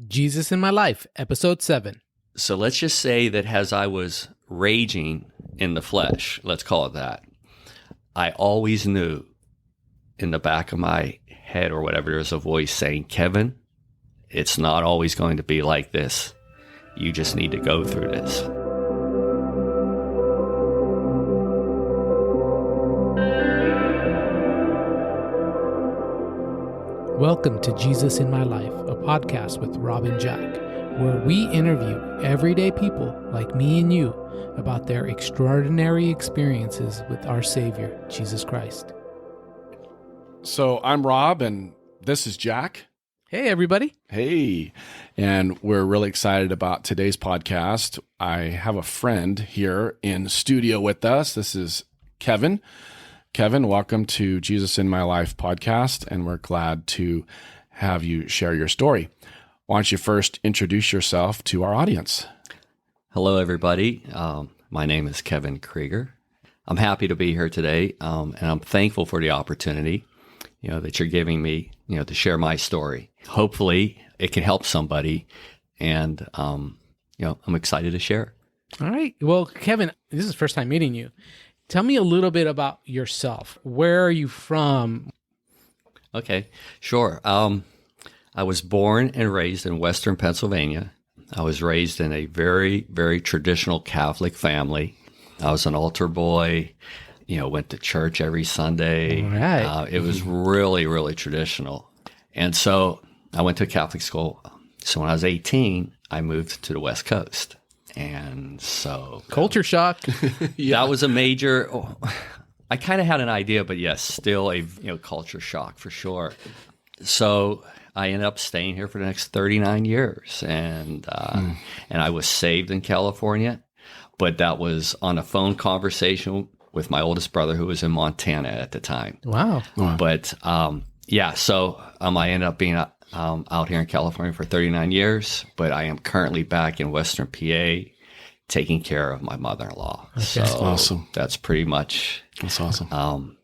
Jesus in My Life, Episode 7. So let's just say that as I was raging in the flesh, let's call it that, I always knew in the back of my head or whatever, there's a voice saying, Kevin, it's not always going to be like this. You just need to go through this. Welcome to Jesus in My Life, a podcast with Rob and Jack, where we interview everyday people like me and you about their extraordinary experiences with our Savior, Jesus Christ. So I'm Rob, and this is Jack. Hey, everybody. Hey, and we're really excited about today's podcast. I have a friend here in studio with us. This is Kevin. Kevin, welcome to Jesus in My Life podcast, and we're glad to have you share your story. Why don't you first introduce yourself to our audience? Hello, everybody. My name is Kevin Krieger. I'm happy to be here today, and I'm thankful for the opportunity, that you're giving me, to share my story. Hopefully, it can help somebody, and I'm excited to share. All right. Well, Kevin, this is the first time meeting you. Tell me a little bit about yourself. Where are you from? Okay, sure. I was born and raised in Western Pennsylvania. I was raised in a very, very traditional Catholic family. I was an altar boy, went to church every Sunday. All right. It was really, really traditional. And so I went to Catholic school. So when I was 18, I moved to the West Coast. And so Culture shock. That was a major, I kind of had an idea, but yes, still a culture shock for sure. So I ended up staying here for the next 39 years, and I was saved in California, but that was on a phone conversation with my oldest brother who was in Montana at the time. Wow. But so I ended up being out here in California for 39 years, but I am currently back in Western PA taking care of my mother-in-law. Okay. So That's awesome. That's pretty much That's awesome.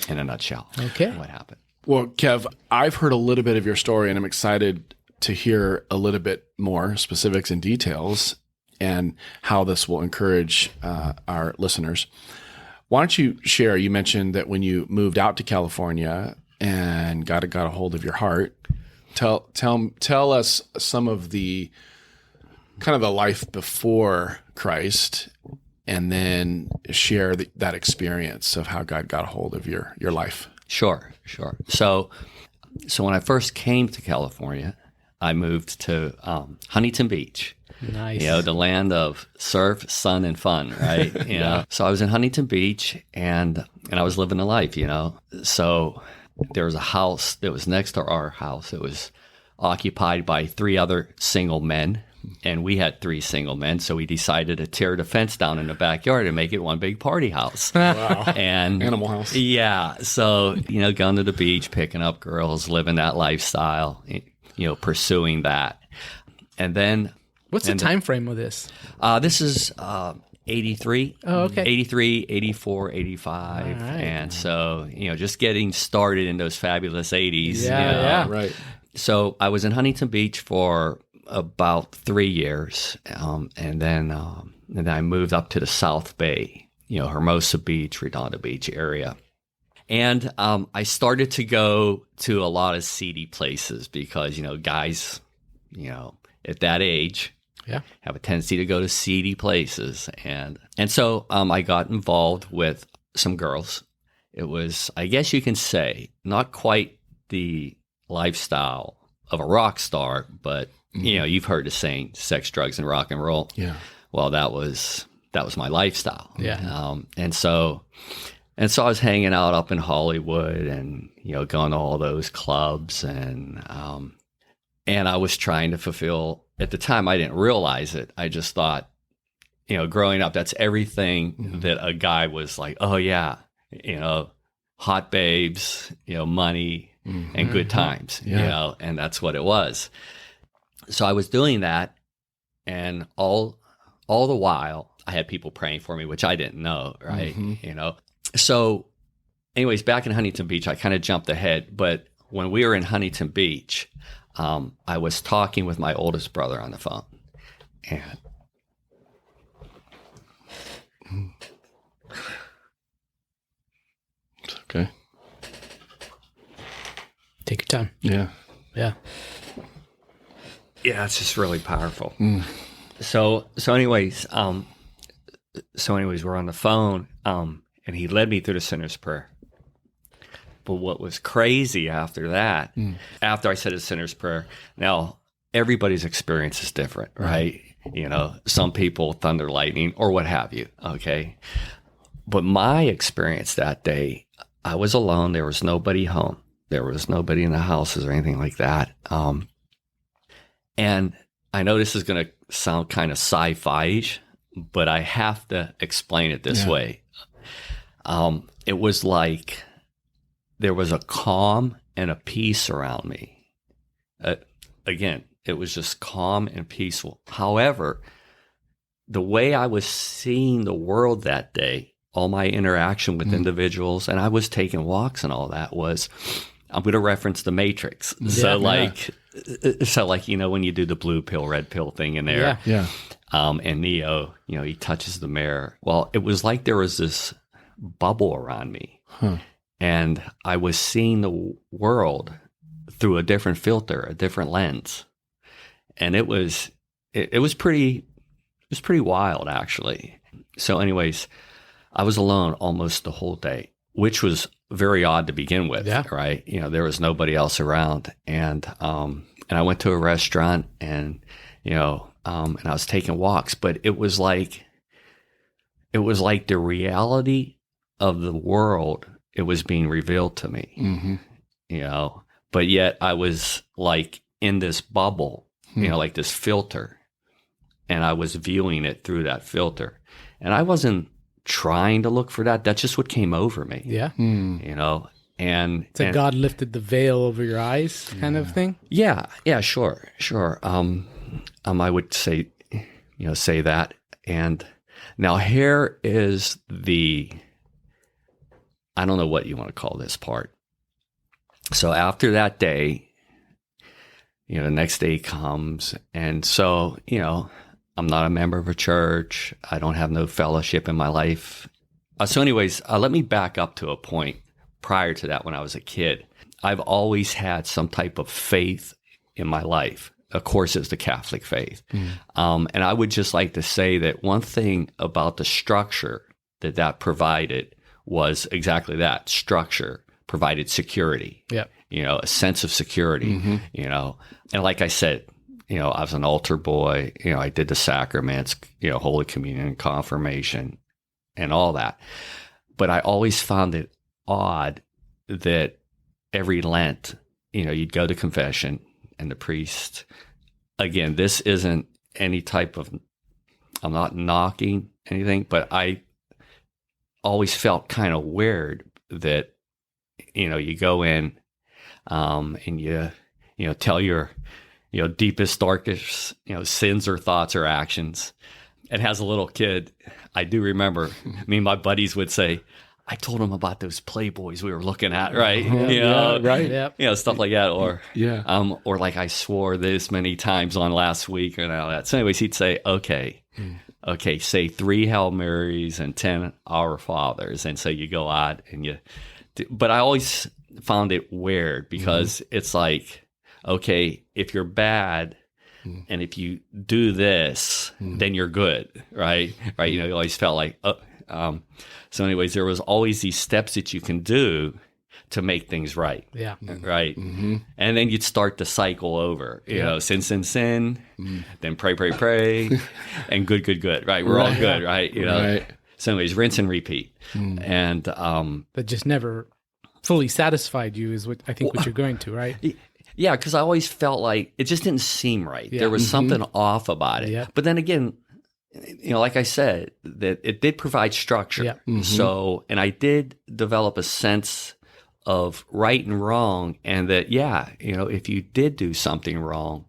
in a nutshell Okay. what happened. Well, Kev, I've heard a little bit of your story, and I'm excited to hear a little bit more specifics and details and how this will encourage our listeners. Why don't you share? You mentioned that when you moved out to California and got a hold of your heart, tell us some of the kind of the life before Christ, and then share that experience of how God got a hold of your life. Sure. So when I first came to California, I moved to Huntington Beach. Nice. The land of surf, sun, and fun, right? So I was in Huntington Beach, and I was living the life, So there was a house that was next to our house. It was occupied by 3 other single men, and we had 3 single men. So we decided to tear the fence down in the backyard and make it one big party house. Wow. And Animal house. Yeah. So, going to the beach, picking up girls, living that lifestyle, pursuing that. And then What's the time frame of this? this is 83. Oh, okay. 83, 84, 85. All right. And so, just getting started in those fabulous 80s. Yeah. Right. So I was in Huntington Beach for about 3 years. And then I moved up to the South Bay, Hermosa Beach, Redondo Beach area. And I started to go to a lot of seedy places because, guys, at that age, have a tendency to go to seedy places. And so I got involved with some girls. It was, I guess you can say, not quite the lifestyle of a rock star, but, you've heard the saying, sex, drugs, and rock and roll. Yeah. Well, that was my lifestyle. Yeah. And so I was hanging out up in Hollywood and, going to all those clubs and I was trying to fulfill. At the time, I didn't realize it. I just thought, growing up, that's everything that a guy was like, oh, yeah, hot babes, money and good times, and that's what it was. So I was doing that. And all the while, I had people praying for me, which I didn't know, right? So anyways, back in Huntington Beach, I kind of jumped ahead. But when we were in Huntington Beach, I was talking with my oldest brother on the phone, and It's okay. Take your time. Yeah. Yeah. yeah, it's just really powerful. So anyways, we're on the phone, and he led me through the sinner's prayer. But what was crazy after that, after I said the sinner's prayer, now everybody's experience is different, right? Some people thunder, lightning, or what have you. Okay. But my experience that day, I was alone. There was nobody home. There was nobody in the houses or anything like that. And I know this is going to sound kind of sci-fi-ish, but I have to explain it this way. It was like there was a calm and a peace around me. Again, it was just calm and peaceful. However, the way I was seeing the world that day, all my interaction with individuals, and I was taking walks and all that was, I'm going to reference the Matrix. So like, when you do the blue pill, red pill thing in there, and Neo, he touches the mirror. Well, it was like there was this bubble around me, and I was seeing the world through a different filter, a different lens, and it was pretty wild, actually. So, anyways, I was alone almost the whole day, which was very odd to begin with, right? There was nobody else around, and I went to a restaurant, and and I was taking walks, but it was like the reality of the world. It was being revealed to me, but yet I was like in this bubble, like this filter, and I was viewing it through that filter, and I wasn't trying to look for that. That's just what came over me. Yeah. And it's like God lifted the veil over your eyes kind of thing. Yeah. Yeah, sure. I would say that. And now here is I don't know what you want to call this part. So after that day, the next day comes. And so, I'm not a member of a church. I don't have no fellowship in my life. So anyways, let me back up to a point prior to that when I was a kid. I've always had some type of faith in my life. Of course, it's the Catholic faith. And I would just like to say that one thing about the structure that provided was exactly that. Structure provided security. Yeah. A sense of security, and like I said, I was an altar boy, I did the sacraments, Holy Communion, confirmation, and all that. But I always found it odd that every Lent, you'd go to confession and the priest, again, this isn't any type of, I'm not knocking anything, but I always felt kind of weird that, you go in and you tell your, deepest, darkest, sins or thoughts or actions. And as a little kid, I do remember me and my buddies would say, I told him about those Playboys we were looking at, right? Right. Yep. Stuff like that. Or, or like I swore this many times on last week and all that. So anyways, he'd say, okay, say 3 Hail Marys and 10 Our Fathers. And so you go out and but I always found it weird because it's like, okay, if you're bad and if you do this, then you're good, right? Right? You always felt like, so anyways, there was always these steps that you can do to make things right. Yeah. Right? Mm-hmm. And then you'd start the cycle over, sin, then pray, and good, right? We're all good, right? Right. So anyways, rinse and repeat. And that just never fully satified you is what you're going to, right? Yeah, because I always felt like it just didn't seem right. Yeah. There was something off about it. Yeah. But then again, like I said, that it did provide structure. Yeah. Mm-hmm. So, and I did develop a sense of right and wrong, and that, if you did do something wrong,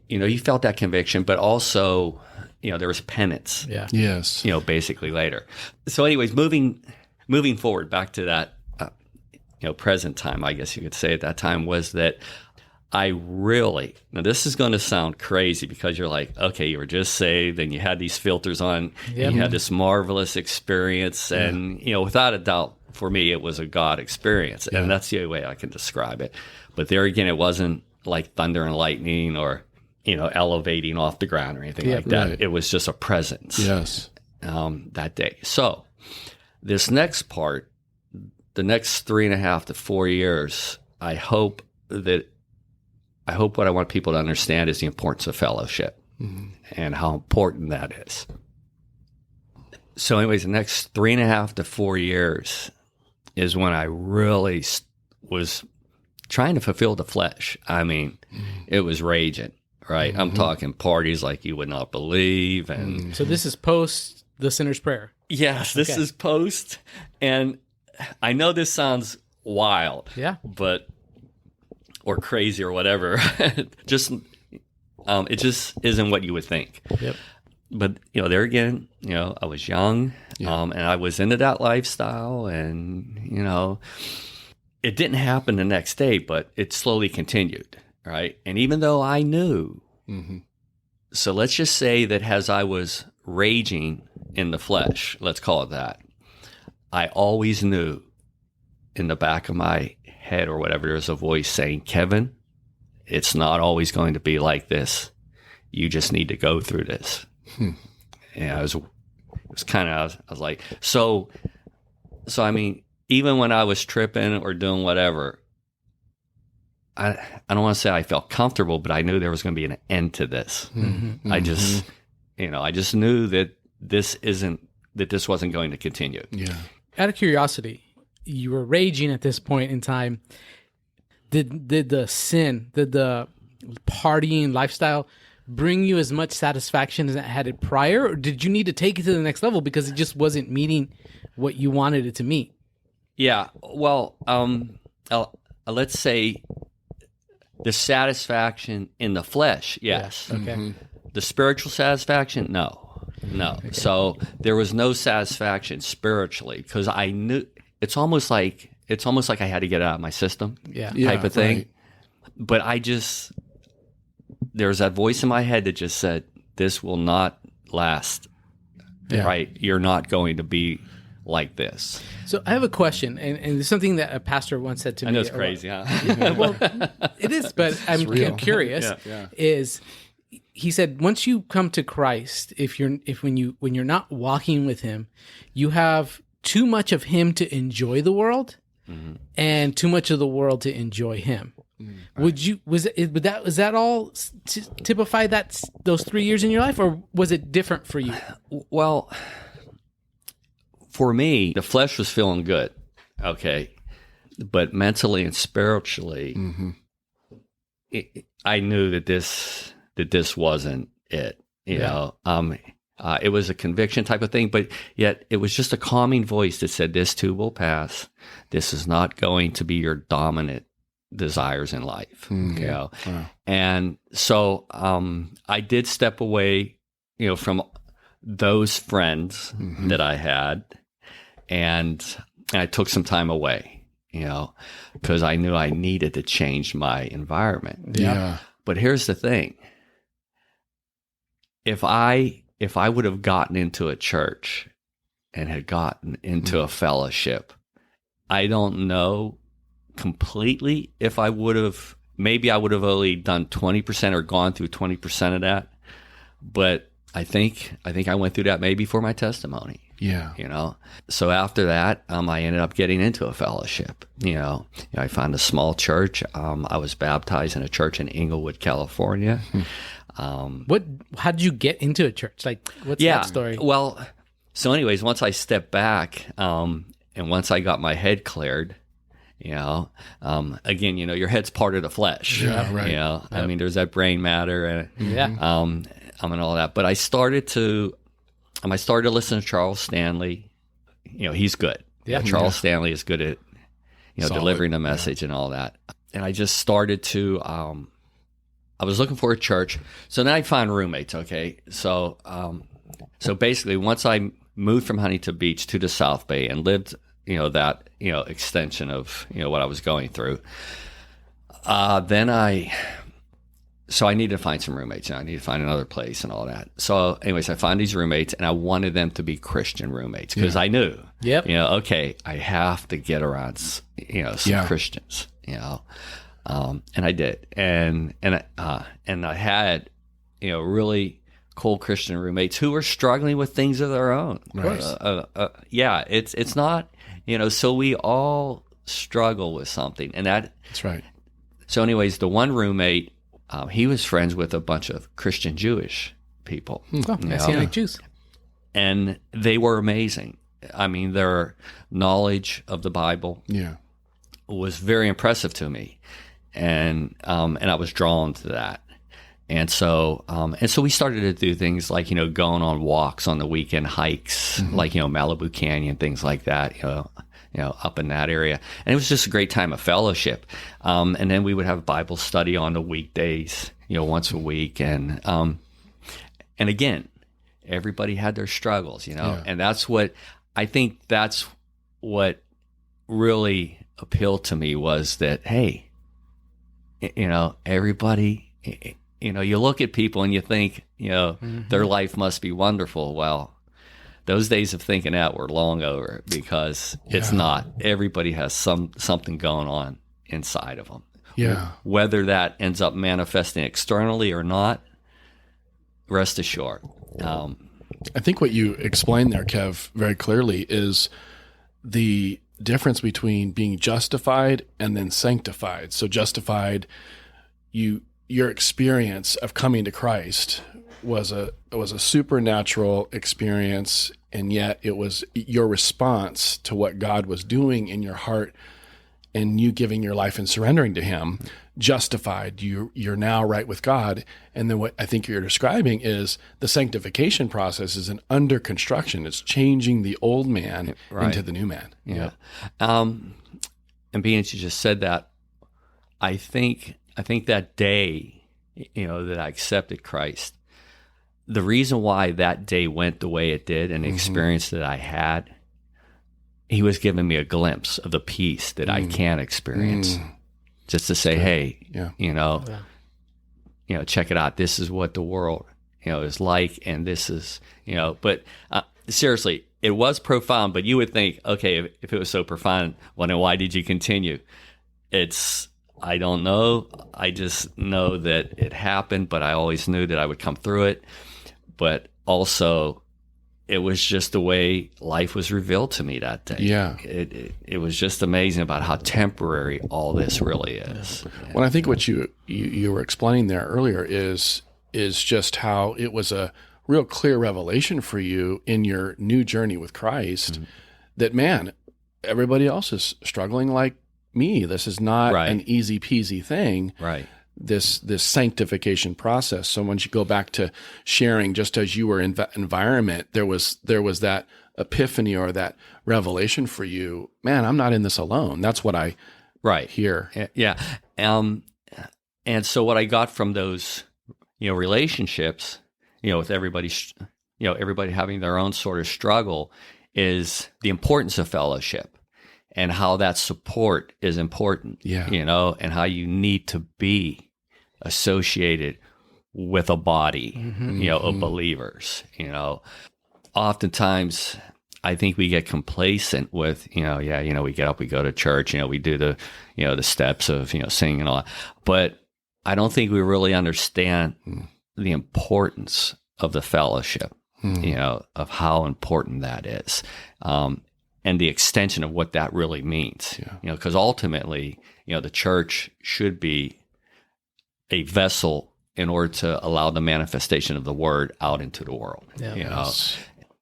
you felt that conviction, but also, there was penance. Yeah. Yes. Basically later. So anyways, moving forward back to that, present time, I guess you could say at that time, was that now this is going to sound crazy because you're like, okay, you were just saved and you had these filters on, and you had this marvelous experience. And, without a doubt, for me, it was a God experience. And that's the only way I can describe it. But there again, it wasn't like thunder and lightning or, elevating off the ground or anything like that. Right. It was just a presence that day. So this next part, the next 3.5 to 4 years, I hope what I want people to understand is the importance of fellowship and how important that is. So anyways, the next 3.5 to 4 years is when I really was trying to fulfill the flesh. I mean, it was raging, right? I'm talking parties like you would not believe. And so this is post the sinner's prayer. Yes, this is post. And I know this sounds wild, or crazy or whatever. It just isn't what you would think. Yep. But, there again, I was young, and I was into that lifestyle, and, it didn't happen the next day, but it slowly continued, right? And even though I knew, so let's just say that as I was raging in the flesh, let's call it that, I always knew in the back of my head or whatever, there's a voice saying, Kevin, it's not always going to be like this. You just need to go through this. And I was like, so I mean, even when I was tripping or doing whatever, I don't want to say I felt comfortable, but I knew there was going to be an end to this. I just knew that this wasn't going to continue. Yeah. Out of curiosity, you were raging at this point in time. Did the partying lifestyle bring you as much satisfaction as it had it prior, or did you need to take it to the next level because it just wasn't meeting what you wanted it to meet? Yeah. Well, let's say the satisfaction in the flesh, yes. Okay. The spiritual satisfaction, no. Okay. So there was no satisfaction spiritually because I knew it's almost like I had to get it out of my system, type of thing. Right. But there's that voice in my head that just said, "This will not last." Yeah. Right? You're not going to be like this. So I have a question, and it's something that a pastor once said to me. I know it's crazy, huh? Well, it is, but I'm curious. Is he said once you come to Christ, when you're not walking with Him, you have too much of Him to enjoy the world, and too much of the world to enjoy Him. Was that all typify those 3 years in your life, or was it different for you? Well, for me, the flesh was feeling good, okay, but mentally and spiritually, I knew that this wasn't it. You know, it was a conviction type of thing, but yet it was just a calming voice that said, "This too will pass. This is not going to be your dominant desires in life." You know, and so I did step away, from those friends that I had, and I took some time away, because I knew I needed to change my environment. Yeah. But here's the thing: if I would have gotten into a church and had gotten into a fellowship, I don't know completely if I would have. Maybe I would have only done 20% or gone through 20% of that. But I think I went through that maybe for my testimony. Yeah. So after that, I ended up getting into a fellowship. I found a small church. I was baptized in a church in Inglewood, California. How did you get into a church? Like, what's that story? Well, so anyways, once I stepped back, and once I got my head cleared, again, your head's part of the flesh. Yeah, right. Yep. I mean, there's that brain matter, and and all that. But I started to listen to Charles Stanley. He's good. Yeah, Charles Stanley is good at delivering the message and all that. And I just started to. I was looking for a church, so then I found roommates. Okay, so basically, once I moved from Huntington Beach to the South Bay and lived, that extension of what I was going through, So I needed to find some roommates, and I needed to find another place and all that. So anyways, I found these roommates, and I wanted them to be Christian roommates because I knew, okay, I have to get around, some Christians, and I did. And I had, really cool Christian roommates who were struggling with things of their own. Right. It's not, so we all struggle with something, and that's right. So anyways, the one roommate, he was friends with a bunch of Christian Jewish people. Messianic Jews. And they were amazing. I mean, their knowledge of the Bible was very impressive to me. And I was drawn to that. And so we started to do things like, going on walks on the weekend, hikes, like, Malibu Canyon, things like that, up in that area. And it was just a great time of fellowship. And then we would have Bible study on the weekdays, once a week. And again, everybody had their struggles, and that's what really appealed to me was that, hey, everybody, you look at people and you think, their life must be wonderful. Well, those days of thinking that were long over because it's not. Everybody has something going on inside of them. Yeah. Whether that ends up manifesting externally or not, rest assured. I think what you explained there, Kev, very clearly is the difference between being justified and then sanctified. So justified, your experience of coming to Christ was a supernatural experience, and yet it was your response to what God was doing in your heart and you giving your life and surrendering to him. Justified, you're now right with God. And then what I think you're describing is the sanctification process is an under construction. It's changing the old man into the new man. Yeah. And being that you just said that, I think that day, that I accepted Christ, the reason why that day went the way it did and the experience that I had, he was giving me a glimpse of the peace that I can experience. Just to say, hey, check it out. This is what the world, is like, and this is, But seriously, it was profound. But you would think, okay, if it was so profound, well, then why did you continue? I don't know. I just know that it happened, but I always knew that I would come through it. But also, it was just the way life was revealed to me that day. Yeah. It was just amazing about how temporary all this really is. Well, I think what you were explaining there earlier is just how it was a real clear revelation for you in your new journey with Christ that, man, everybody else is struggling like me. This is not an easy peasy thing. Right. This sanctification process. So once you go back to sharing, just as you were in that environment, there was that epiphany or that revelation for you. Man, I'm not in this alone. That's what I hear. Yeah. And so what I got from those, relationships, with everybody, everybody having their own sort of struggle, is the importance of fellowship and how that support is important. Yeah. And how you need to be associated with a body, of believers. Oftentimes I think we get complacent with, we get up, we go to church, we do the, the steps of, singing and all that. But I don't think we really understand the importance of the fellowship, of how important that is. And the extension of what that really means, because ultimately, the church should be a vessel in order to allow the manifestation of the word out into the world.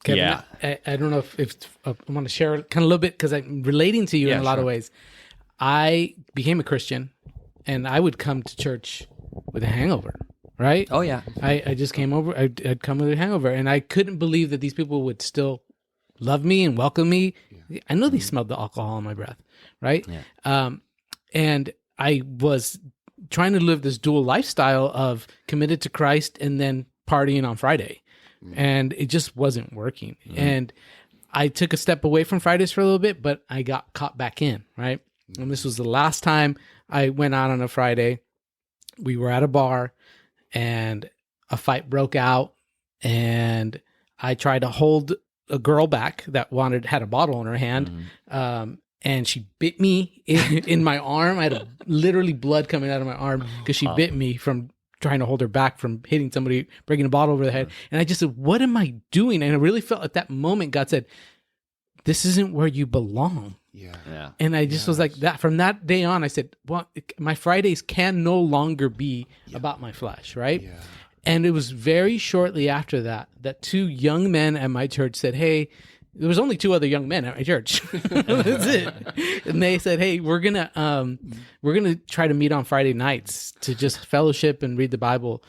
Kevin, I don't know if I want to share kind of a little bit because I'm relating to you in a lot of ways. I became a Christian, and I would come to church with a hangover. Right? Oh yeah. I just came over. I'd come with a hangover, and I couldn't believe that these people would still love me and welcome me. I know they smelled the alcohol in my breath, right? Yeah. And I was trying to live this dual lifestyle of committed to Christ and then partying on Friday. And it just wasn't working. And I took a step away from Fridays for a little bit, but I got caught back in, right? And this was the last time I went out on a Friday. We were at a bar and a fight broke out, and I tried to hold a girl back that had a bottle in her hand. And she bit me in my arm. I had literally blood coming out of my arm because she bit me from trying to hold her back from hitting somebody, breaking a bottle over the head. And I just said, what am I doing? And I really felt at that moment, God said, this isn't where you belong. Yeah. And I just was like that. From that day on, I said, well, my Fridays can no longer be about my flesh, right? Yeah. And it was very shortly after that two young men at my church said, hey, there was only 2 other young men at my church. That's it. And they said, hey, we're gonna try to meet on Friday nights to just fellowship and read the Bible.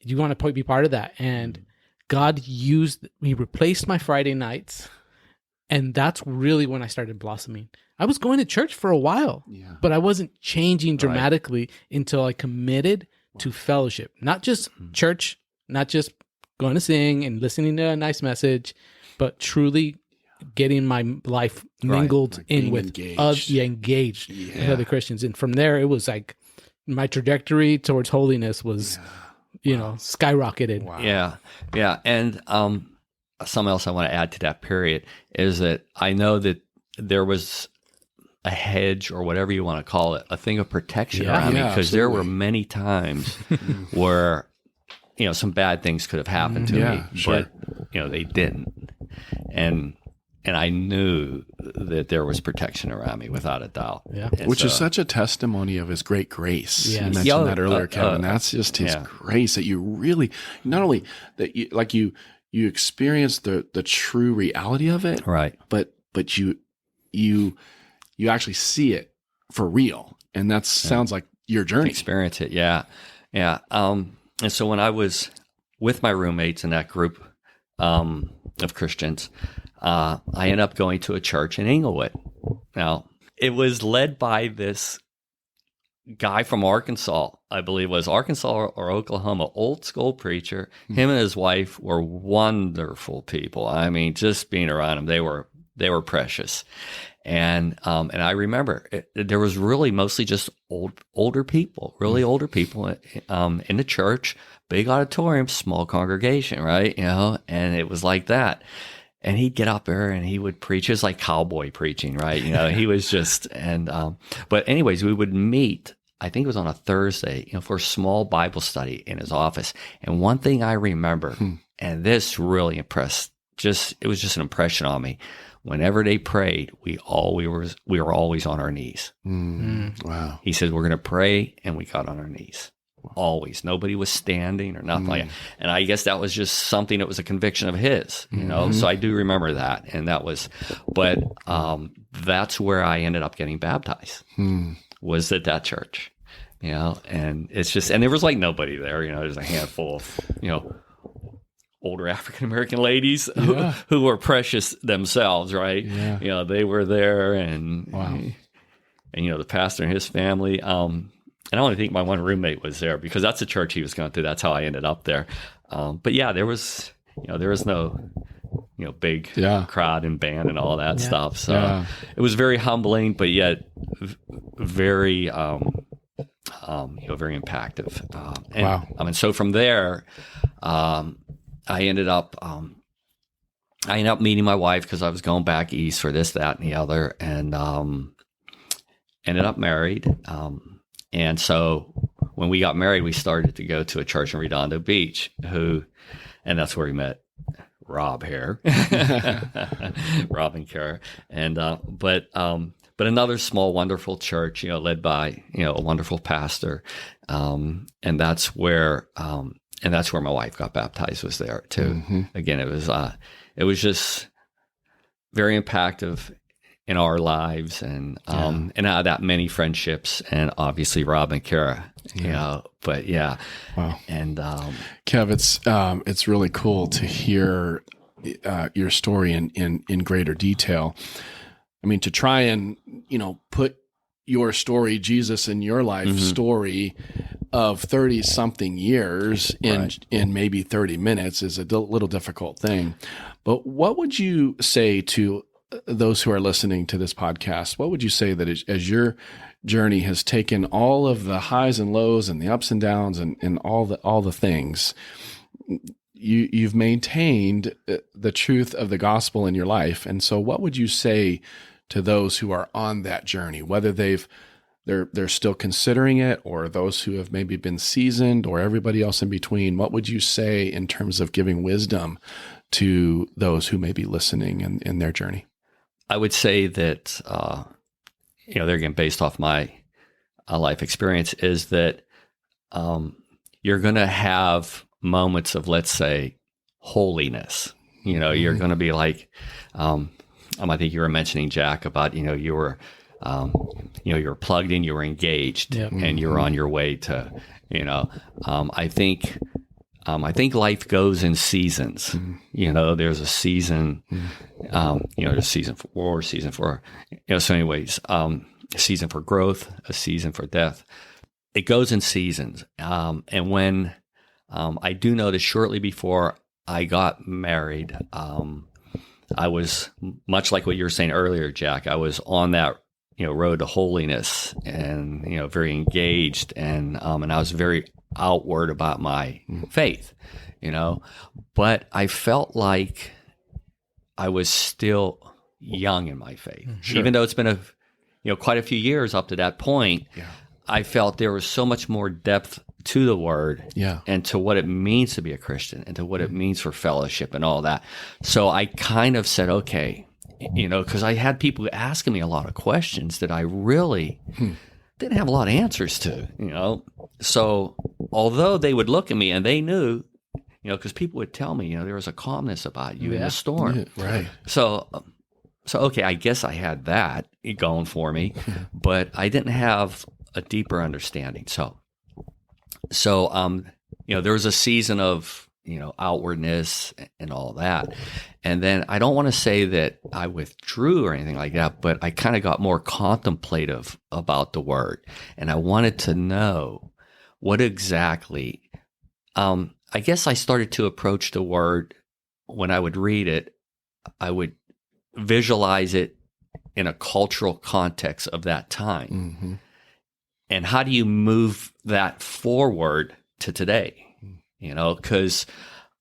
Do you want to be part of that? And God he replaced my Friday nights. And that's really when I started blossoming. I was going to church for a while, but I wasn't changing dramatically until I committed to fellowship. Not just church, not just going to sing and listening to a nice message, but truly getting my life mingled like in with engaged with other Christians. And from there, it was like my trajectory towards holiness was, skyrocketed. Wow. Yeah. And something else I want to add to that period is that I know that there was a hedge or whatever you want to call it, a thing of protection around me, because there were many times where, some bad things could have happened to me, but, they didn't. And I knew that there was protection around me without a doubt. Yeah. Which is such a testimony of his great grace. Yes. You mentioned that earlier, Kevin. That's just his grace that you really, not only that you experience the true reality of it, right? But you actually see it for real. And that sounds like your journey. Experience it. Yeah. Yeah. And so when I was with my roommates in that group of Christians, I ended up going to a church in Inglewood. Now, it was led by this guy from Arkansas, I believe it was Arkansas or Oklahoma, old school preacher. Him and his wife were wonderful people. I mean, just being around them, they were precious. And I remember there was really mostly just older people, really older people in the church, big auditorium, small congregation, right? And it was like that. And he'd get up there and he would preach. It was like cowboy preaching, right? He was just, but anyways, we would meet, I think it was on a Thursday, for a small Bible study in his office. And one thing I remember, and this really impressed, it was just an impression on me. Whenever they prayed, we were always on our knees. Wow. He said, we're going to pray, and we got on our knees. Always. Nobody was standing or nothing like that. And I guess that was just something that was a conviction of his, So I do remember that. And that was, but that's where I ended up getting baptized, was at that church, and it's just, and there was like nobody there, there's a handful of, older African-American ladies who were precious themselves, right? Yeah. They were there and the pastor and his family, and I only think my one roommate was there because that's the church he was going to. That's how I ended up there. But yeah, there was no, big crowd and band and all that stuff. So it was very humbling, but yet very, very impactful. And so from there, I ended up meeting my wife because I was going back east for this, that, and the other, and ended up married. And so when we got married, we started to go to a church in Redondo Beach, and that's where we met Rob here, Rob and Kara. And, but another small, wonderful church, led by, a wonderful pastor. And that's where my wife got baptized, was there too. Again, it was just very impactful in our lives, and out of that many friendships, and obviously Rob and Kara, but wow. And Kev, it's really cool to hear your story in greater detail. I mean, to try and put your story, Jesus in your life story of 30 something years in maybe 30 minutes is a little difficult thing. But what would you say to those who are listening to this podcast, what would you say that as your journey has taken all of the highs and lows and the ups and downs and all the things, you've maintained the truth of the gospel in your life. And so what would you say to those who are on that journey, whether they're still considering it, or those who have maybe been seasoned, or everybody else in between? What would you say in terms of giving wisdom to those who may be listening in their journey? I would say that, there again, based off my life experience, is that you're going to have moments of, let's say, holiness. You're going to be like, I think you were mentioning, Jack, about, you were plugged in, you were engaged, and you're on your way to, I think life goes in seasons. There's a season, there's a season for war, season for, so anyways, a season for growth, a season for death. It goes in seasons. And when, I do know that shortly before I got married, I was much like what you were saying earlier, Jack. I was on that, road to holiness, and, very engaged, and I was very outward about my faith, but I felt like I was still young in my faith, even though it's been quite a few years up to that point. I felt there was so much more depth to the word, and to what it means to be a Christian, and to what it means for fellowship and all that. So I kind of said, okay, because I had people asking me a lot of questions that I really didn't have a lot of answers to, So although they would look at me and they knew, because people would tell me, there was a calmness about you in the storm. Right. So okay, I guess I had that going for me, but I didn't have a deeper understanding. So there was a season of, outwardness and all that. And then I don't want to say that I withdrew or anything like that, but I kind of got more contemplative about the word. And I wanted to know what exactly, I guess I started to approach the word when I would read it, I would visualize it in a cultural context of that time. And how do you move that forward to today? Because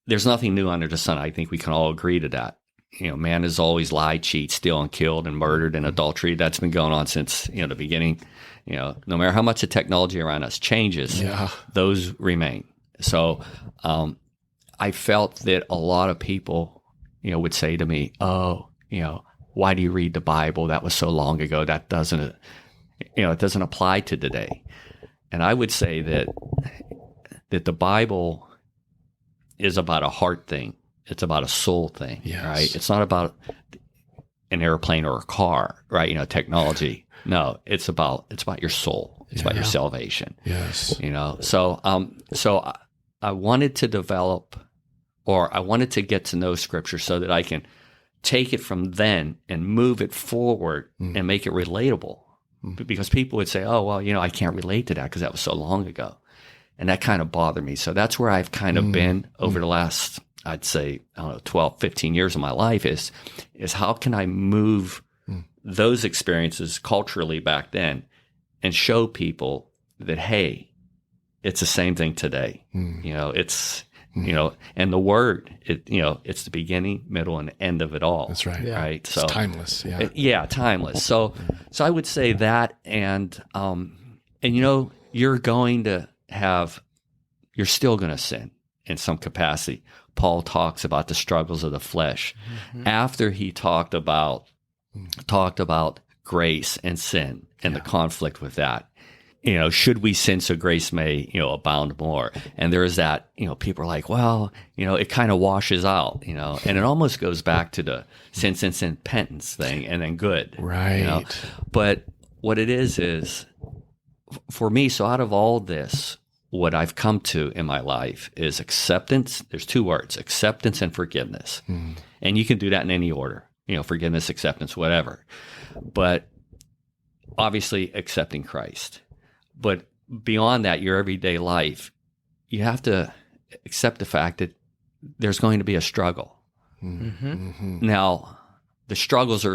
there's nothing new under the sun. I think we can all agree to that. Man has always lied, cheated, steal, and killed, and murdered, and adultery. That's been going on since, the beginning. No matter how much the technology around us changes, those remain. So I felt that a lot of people, would say to me, oh, why do you read the Bible? That was so long ago. That doesn't, it doesn't apply to today. And I would say that the Bible is about a heart thing. It's about a soul thing, right? It's not about an airplane or a car, right? Technology. No, it's about your soul. It's about your salvation. Yes. So I wanted to develop, or I wanted to get to know Scripture so that I can take it from then and move it forward and make it relatable. Because people would say, oh, well, I can't relate to that because that was so long ago. And that kind of bothered me. So that's where I've kind of been over the last, I'd say, 12, 15 years of my life is how can I move those experiences culturally back then and show people that, hey, it's the same thing today. It's, and the word, it's the beginning, middle, and end of it all. That's right. Right. It's So timeless. Timeless. So I would say that, and you're going to you're still going to sin in some capacity. Paul talks about the struggles of the flesh after he talked about grace and sin and the conflict with that. Should we sin so grace may, abound more? And there is that, people are like, well, it kind of washes out, and it almost goes back to the sin, penance thing and then good. Right. But what it is for me, so out of all this, what I've come to in my life is acceptance. There's two words, acceptance and forgiveness. And you can do that in any order, forgiveness, acceptance, whatever. But obviously accepting Christ. But beyond that, your everyday life, you have to accept the fact that there's going to be a struggle. Now, the struggles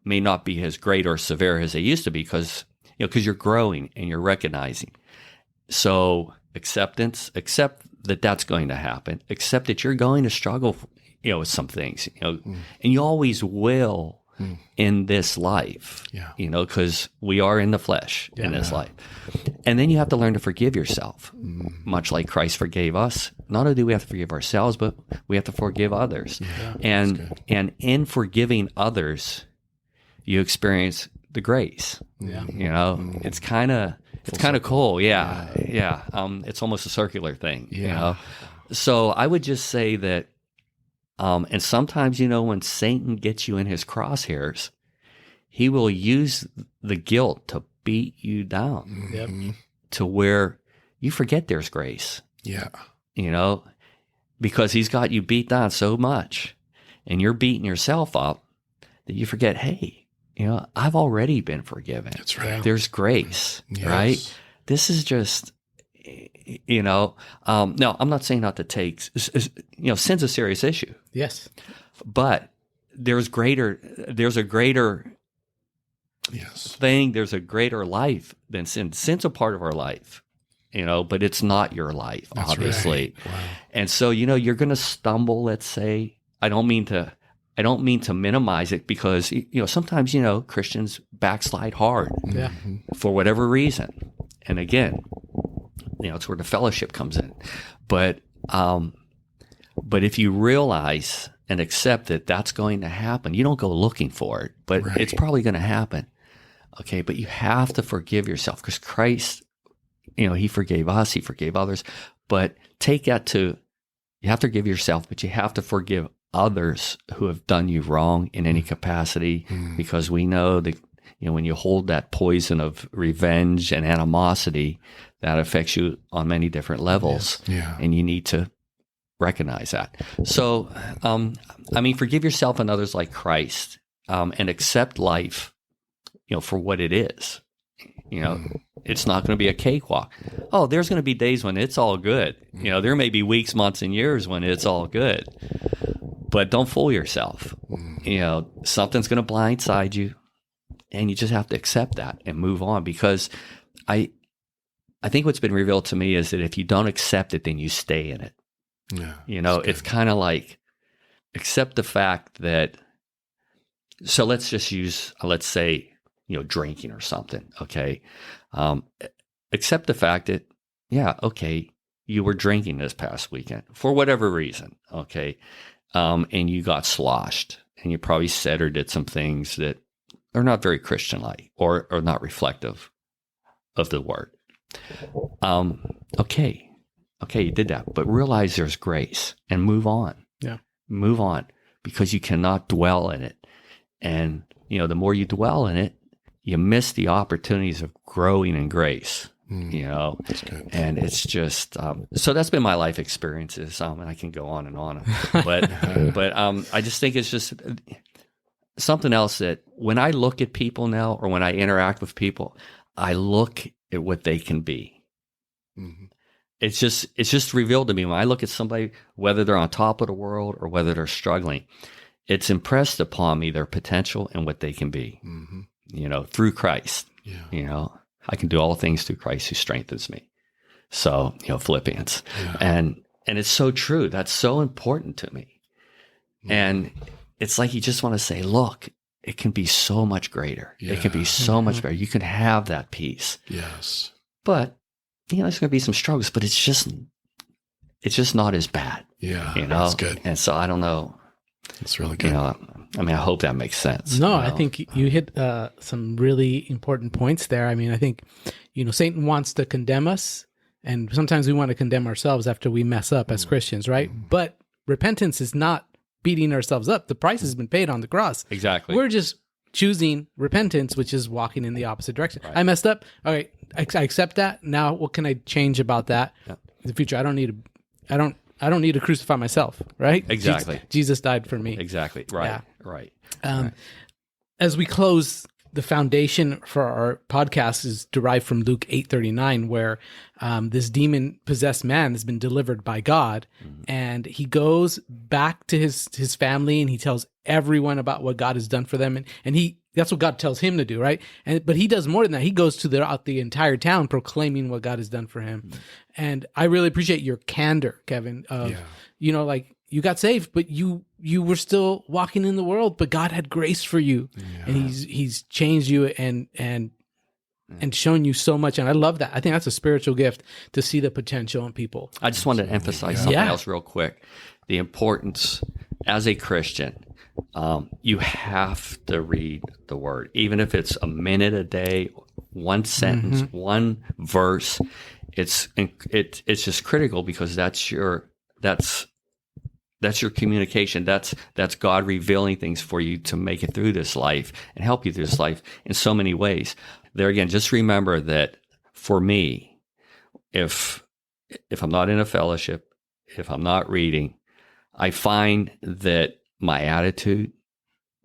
may not be as great or severe as they used to be because you're growing and you're recognizing. So acceptance, accept that that's going to happen. Accept that you're going to struggle, with some things, and you always will in this life, because we are in the flesh in this life. And then you have to learn to forgive yourself, much like Christ forgave us. Not only do we have to forgive ourselves, but we have to forgive others. And in forgiving others, you experience the grace. It's kind of cool. It's almost a circular thing. So I would just say that, and sometimes, when Satan gets you in his crosshairs, he will use the guilt to beat you down to where you forget there's grace. Because he's got you beat down so much and you're beating yourself up that you forget, hey, I've already been forgiven. That's right. There's grace, right? This is just, no, I'm not saying not to take, sin's a serious issue. Yes. But there's a greater thing, there's a greater life than sin. Sin's a part of our life, but it's not your life, That's obviously. Right. Wow. And so, you're going to stumble, let's say. I don't mean to minimize it because, sometimes, Christians backslide hard for whatever reason. And again, it's where the fellowship comes in. But if you realize and accept that that's going to happen, you don't go looking for it, but it's probably going to happen. Okay. But you have to forgive yourself because Christ, he forgave us, he forgave others, but take that to, you have to forgive yourself, but you have to forgive others who have done you wrong in any capacity, because we know that, when you hold that poison of revenge and animosity, that affects you on many different levels. And you need to recognize that. So, forgive yourself and others like Christ, and accept life, for what it is. It's not going to be a cakewalk. Oh, there's going to be days when it's all good. There may be weeks, months, and years when it's all good. But don't fool yourself. Something's going to blindside you, and you just have to accept that and move on. Because I think what's been revealed to me is that if you don't accept it, then you stay in it. It's kind of like accept the fact that. So let's just use, let's say, drinking or something. Okay, accept the fact that, you were drinking this past weekend for whatever reason. Okay. And you got sloshed, and you probably said or did some things that are not very Christian-like or not reflective of the word. Okay, you did that, but realize there's grace and move on. Move on, because you cannot dwell in it. And, the more you dwell in it, you miss the opportunities of growing in grace. That's good. And it's just, so that's been my life experiences. And I can go on and on, but I just think it's just something else that when I look at people now, or when I interact with people, I look at what they can be. It's just revealed to me when I look at somebody, whether they're on top of the world or whether they're struggling, it's impressed upon me their potential and what they can be, through Christ. I can do all things through Christ who strengthens me. So, Philippians. And it's so true. That's so important to me. And it's like you just want to say, look, it can be so much greater. It can be so much better. You can have that peace. Yes. But, there's going to be some struggles, but it's just not as bad. That's good. And so I don't know. It's really good. I hope that makes sense. No, I think you hit some really important points there. I think, Satan wants to condemn us, and sometimes we want to condemn ourselves after we mess up as Christians, right? But repentance is not beating ourselves up. The price has been paid on the cross. Exactly. We're just choosing repentance, which is walking in the opposite direction. Right. I messed up. All right, I accept that. Now, what can I change about that in the future? I don't need to crucify myself, right? Exactly. Jesus died for me. Exactly. Right. Yeah. Right. As we close the foundation for our podcast is derived from Luke 8:39, where this demon-possessed man has been delivered by God, and he goes back to his family and he tells everyone about what God has done for them, and that's what God tells him to do, right? But he does more than that. He goes throughout the entire town proclaiming what God has done for him. And I really appreciate your candor, Kevin. Like you got saved, but you were still walking in the world, but God had grace for you, and He's changed you and shown you so much. And I love that. I think that's a spiritual gift to see the potential in people. I just wanted to emphasize something else real quick: the importance as a Christian. You have to read the Word, even if it's a minute a day, one sentence, one verse. It's just critical, because that's your communication. That's God revealing things for you to make it through this life and help you through this life in so many ways. There again, just remember that for me, if I'm not in a fellowship, if I'm not reading, I find that my attitude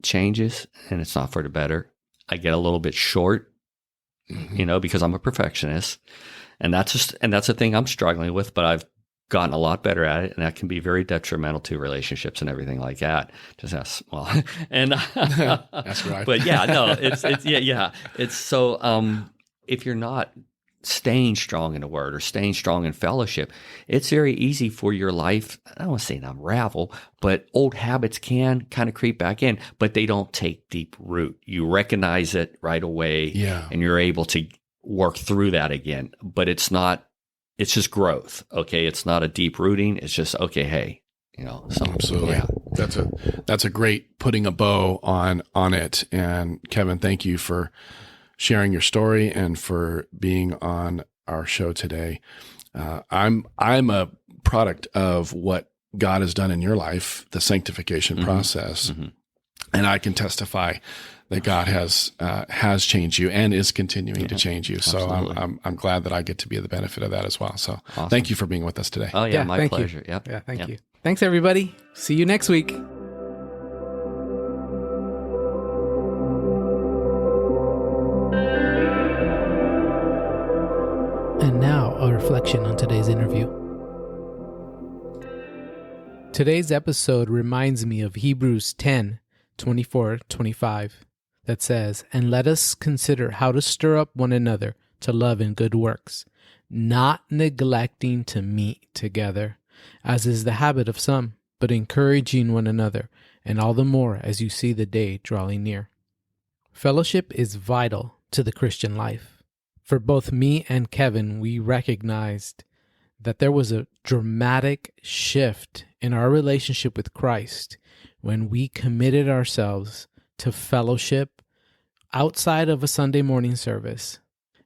changes, and it's not for the better. I get a little bit short, because I'm a perfectionist, and that's a thing I'm struggling with, but I've gotten a lot better at it, and that can be very detrimental to relationships and everything like that. That's right. But it's so, if you're not staying strong in the Word or staying strong in fellowship, it's very easy for your life, I don't want to say unravel, but old habits can kind of creep back in, but they don't take deep root. You recognize it right away, and you're able to work through that again. But it's just growth, okay? It's not a deep rooting. It's just, okay, hey, So, absolutely. Yeah. That's a great putting a bow on it. And Kevin, thank you for sharing your story and for being on our show today. I'm a product of what God has done in your life, the sanctification process, and I can testify that God has changed you and is continuing to change you. Absolutely. So I'm glad that I get to be the benefit of that as well. So Thank you for being with us today. Oh yeah, my thank pleasure. You. Yep. Yeah, thank you. Thanks everybody. See you next week. And now, a reflection on today's interview. Today's episode reminds me of Hebrews 10:24-25, that says, "And let us consider how to stir up one another to love and good works, not neglecting to meet together, as is the habit of some, but encouraging one another, and all the more as you see the day drawing near." Fellowship is vital to the Christian life. For both me and Kevin, we recognized that there was a dramatic shift in our relationship with Christ when we committed ourselves to fellowship outside of a Sunday morning service.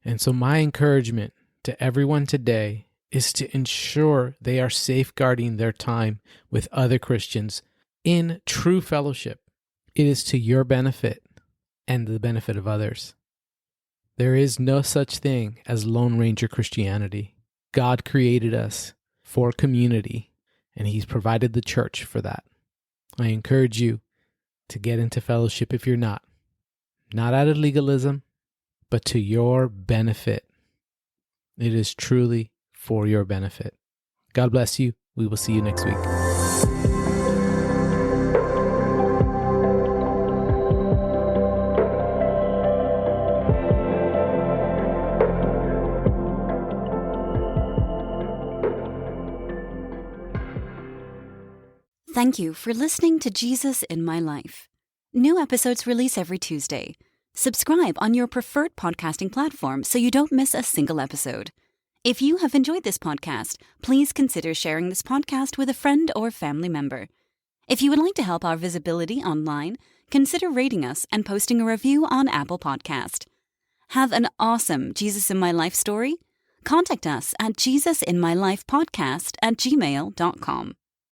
And so my encouragement to everyone today is to ensure they are safeguarding their time with other Christians in true fellowship. It is to your benefit and the benefit of others. There is no such thing as Lone Ranger Christianity. God created us for community, and He's provided the church for that. I encourage you to get into fellowship if you're not out of legalism, but to your benefit. It is truly for your benefit. God bless you. We will see you next week. Thank you for listening to Jesus in My Life. New episodes release every Tuesday. Subscribe on your preferred podcasting platform so you don't miss a single episode. If you have enjoyed this podcast, please consider sharing this podcast with a friend or family member. If you would like to help our visibility online, consider rating us and posting a review on Apple Podcast. Have an awesome Jesus in My Life story? Contact us at jesusinmylifepodcast@gmail.com.